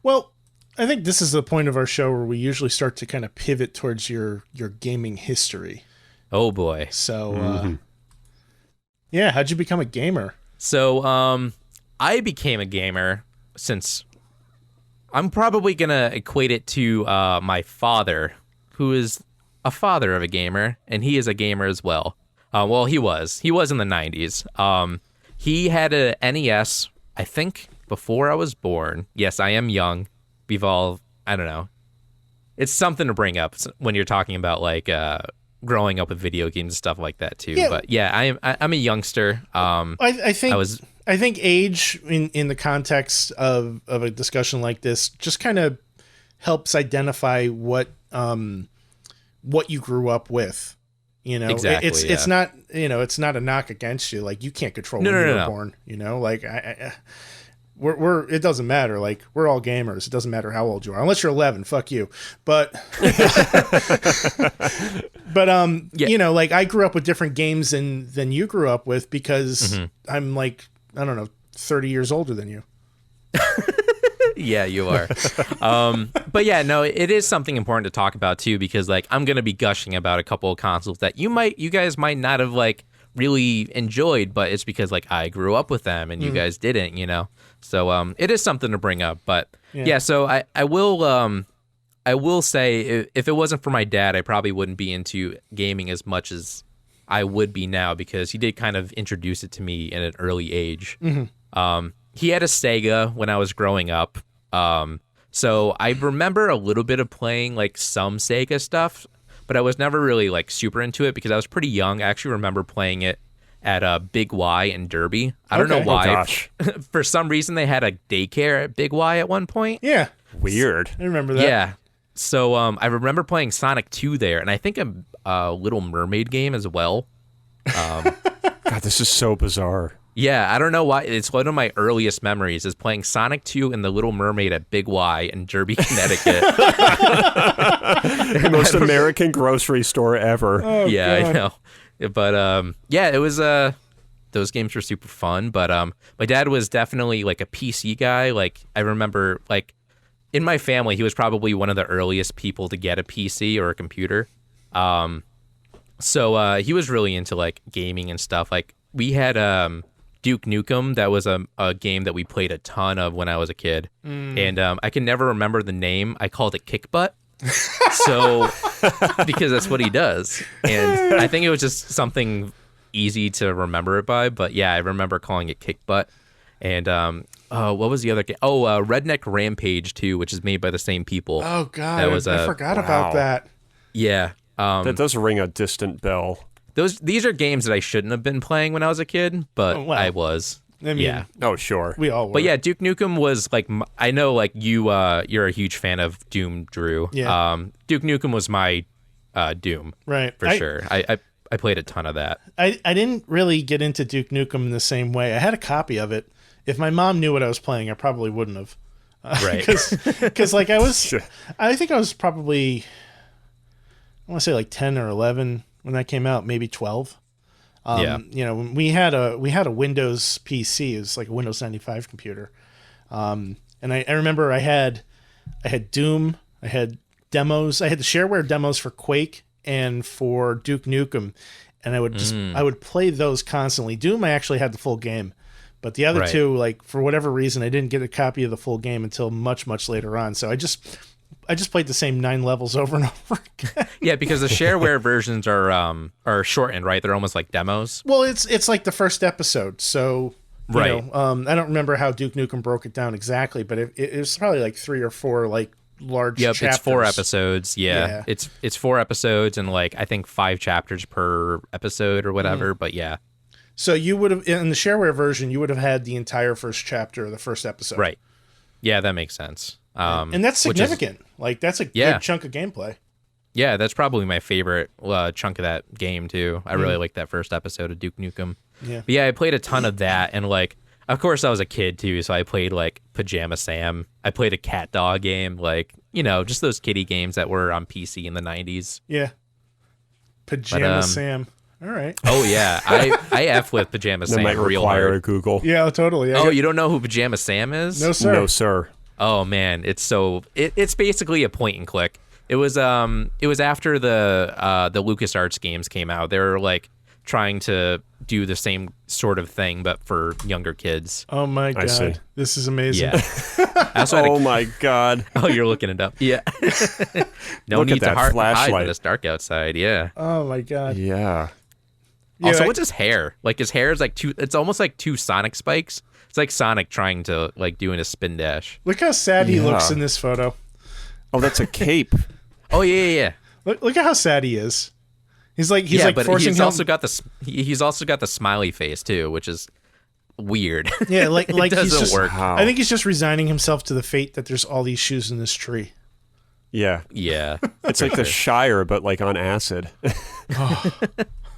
Well, I think this is the point of our show where we usually start to kind of pivot towards your gaming history. Oh boy. So, yeah, how'd you become a gamer? So, I became a gamer since I'm probably going to equate it to my father, who is a father of a gamer, and he is a gamer as well. Well, he was in the 90s. He had a NES, I think, before I was born. Yes, I am young. We've all, I don't know. It's something to bring up when you're talking about like growing up with video games and stuff like that too. Yeah. But yeah, I'm a youngster. I think age in the context of a discussion like this just kind of helps identify what you grew up with. You know, exactly, it's not, you know, it's not a knock against you. Like, you can't control when you were born, you know, like we're it doesn't matter. Like, we're all gamers. It doesn't matter how old you are, unless you're 11, fuck you. But, you know, like, I grew up with different games than you grew up with because I'm like, I don't know, 30 years older than you. Yeah, you are. But yeah, no, it is something important to talk about too, because like I'm gonna be gushing about a couple of consoles that you guys might not have like really enjoyed, but it's because like I grew up with them and you guys didn't, you know. So it is something to bring up. But yeah, so I will say if it wasn't for my dad, I probably wouldn't be into gaming as much as I would be now, because he did kind of introduce it to me in an early age. He had a Sega when I was growing up. So I remember a little bit of playing like some Sega stuff, but I was never really like super into it because I was pretty young. I actually remember playing it at Big Y in Derby. I don't know why. Oh, gosh. For some reason, they had a daycare at Big Y at one point. Yeah. Weird. I remember that. Yeah. So I remember playing Sonic 2 there, and I think a Little Mermaid game as well. God, this is so bizarre. Yeah, I don't know why. It's one of my earliest memories is playing Sonic 2 and the Little Mermaid at Big Y in Derby, Connecticut. The most American grocery store ever. Oh, yeah, God. I know. But yeah, it was those games were super fun, but my dad was definitely like a PC guy. Like, I remember like in my family, he was probably one of the earliest people to get a PC or a computer. So he was really into like gaming and stuff. Like, we had Duke Nukem. That was a game that we played a ton of when I was a kid. And I can never remember the name. I called it Kick Butt. So, because that's what he does. And I think it was just something easy to remember it by. But yeah, I remember calling it Kick Butt. And what was the other game? Oh, Redneck Rampage 2, which is made by the same people. Oh, God. That was I forgot about that. Yeah. That does ring a distant bell. These are games that I shouldn't have been playing when I was a kid, but I was. I mean, yeah. Oh, sure. We all were. But yeah, Duke Nukem was like, I know like you're a huge fan of Doom, Drew. Yeah. Duke Nukem was my Doom. Right. For sure. I played a ton of that. I didn't really get into Duke Nukem in the same way. I had a copy of it. If my mom knew what I was playing, I probably wouldn't have. Right. Because like I think I was probably, I want to say like 10 or 11 when that came out, maybe 12. Yeah. You know, we had a Windows PC. It was like a Windows 95 computer. And I remember I had Doom, I had demos, I had the shareware demos for Quake and for Duke Nukem, and I would play those constantly. Doom, I actually had the full game, but the other two, like, for whatever reason, I didn't get a copy of the full game until much, much later on. So I just played the same 9 levels over and over again. Yeah, because the shareware versions are shortened, right? They're almost like demos. Well, it's like the first episode, so you know, I don't remember how Duke Nukem broke it down exactly, but it was probably like 3 or 4 like large chapters. It's 4 episode. Yeah. It's 4 episodes and like I think 5 chapters per episode or whatever. But yeah. So you would have, in the shareware version, you would have had the entire first chapter of the first episode. Right. Yeah, that makes sense. And that's significant. Like, that's a good chunk of gameplay. Yeah, that's probably my favorite chunk of that game, too. I really like that first episode of Duke Nukem. Yeah. But yeah, I played a ton of that. And, like, of course, I was a kid, too. So I played, like, Pajama Sam. I played a cat dog game. Like, you know, just those kiddie games that were on PC in the 90s. Yeah. Pajama Sam. All right. Oh, yeah. I F with Pajama Sam might real require hard. a Google. Yeah, totally. Oh, you don't know who Pajama Sam is? No, sir. No, sir. Oh man, it's basically a point and click. It was after the LucasArts games came out. They were like trying to do the same sort of thing but for younger kids. Oh my god. This is amazing. Yeah. Oh my god. Oh, you're looking it up. Yeah. No Look need at that to hide flashlight. when it's dark outside. Yeah. Oh my god. Yeah. Also, what's his hair? Like his hair is like it's almost like two Sonic spikes. It's like Sonic trying to like doing a spin dash. Look how sad he looks in this photo. Oh, that's a cape. Oh yeah. Look at how sad he is. He's like but forcing he's also got the smiley face too, which is weird. Yeah, like it doesn't he's just, work. Wow. I think he's just resigning himself to the fate that there's all these shoes in this tree. Yeah. Yeah. It's like the Shire, but like on acid.